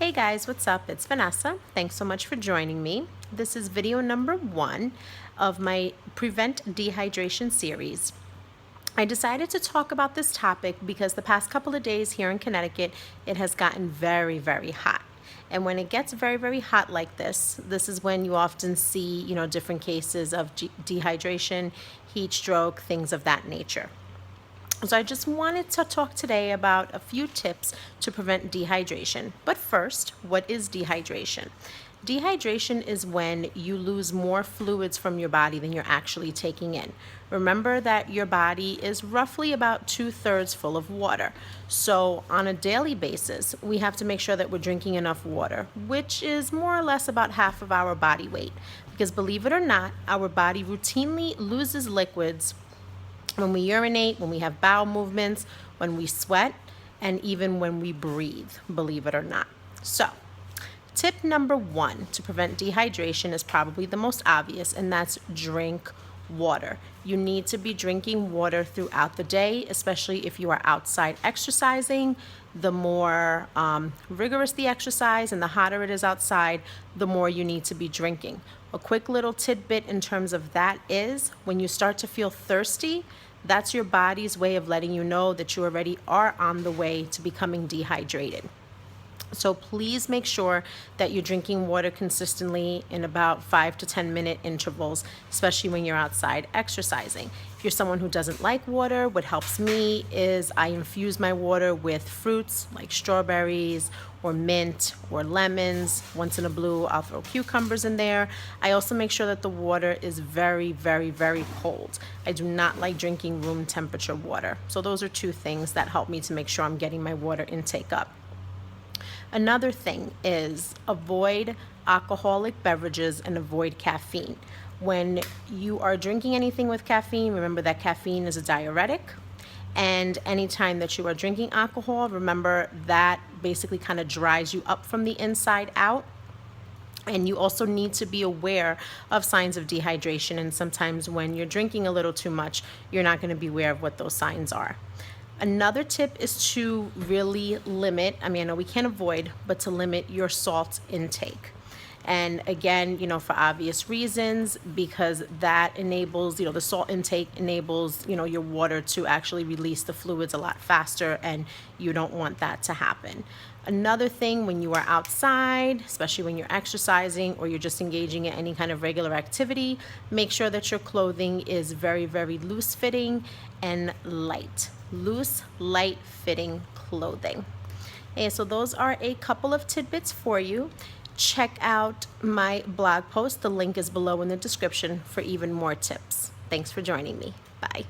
Hey guys, what's up? It's Vanessa. Thanks so much for joining me. This is video number 1 of my Prevent Dehydration series. I decided to talk about this topic because the past couple of days here in Connecticut, it has gotten very, very hot. And when it gets very, very hot like this is when you often see, different cases of dehydration, heat stroke, things of that nature. So I just wanted to talk today about a few tips to prevent dehydration. But first, what is dehydration? Dehydration is when you lose more fluids from your body than you're actually taking in. Remember that your body is roughly about 2/3 full of water. So on a daily basis, we have to make sure that we're drinking enough water, which is more or less about half of our body weight. Because believe it or not, our body routinely loses liquids when we urinate, when we have bowel movements, when we sweat, and even when we breathe, believe it or not. So, tip number 1 to prevent dehydration is probably the most obvious, and that's drink water. You need to be drinking water throughout the day, especially if you are outside exercising. The more rigorous the exercise and the hotter it is outside, the more you need to be drinking. A quick little tidbit in terms of that is when you start to feel thirsty, that's your body's way of letting you know that you already are on the way to becoming dehydrated. So please make sure that you're drinking water consistently in about 5 to 10 minute intervals, especially when you're outside exercising. If you're someone who doesn't like water, what helps me is I infuse my water with fruits like strawberries or mint or lemons. Once in a blue, I'll throw cucumbers in there. I also make sure that the water is very, very, very cold. I do not like drinking room temperature water. So those are 2 things that help me to make sure I'm getting my water intake up. Another thing is avoid alcoholic beverages and avoid caffeine. When you are drinking anything with caffeine, remember that caffeine is a diuretic. And anytime that you are drinking alcohol, remember that basically kind of dries you up from the inside out. And you also need to be aware of signs of dehydration. And sometimes when you're drinking a little too much, you're not going to be aware of what those signs are. Another tip is to really limit, I know we can't avoid, but to limit your salt intake. And again, for obvious reasons, because that enables, the salt intake enables, your water to actually release the fluids a lot faster, and you don't want that to happen. Another thing, when you are outside, especially when you're exercising or you're just engaging in any kind of regular activity, make sure that your clothing is very, very loose fitting and light. Loose, light fitting clothing. Okay, so those are a couple of tidbits for you. Check out my blog post. The link is below in the description for even more tips. Thanks for joining me. Bye.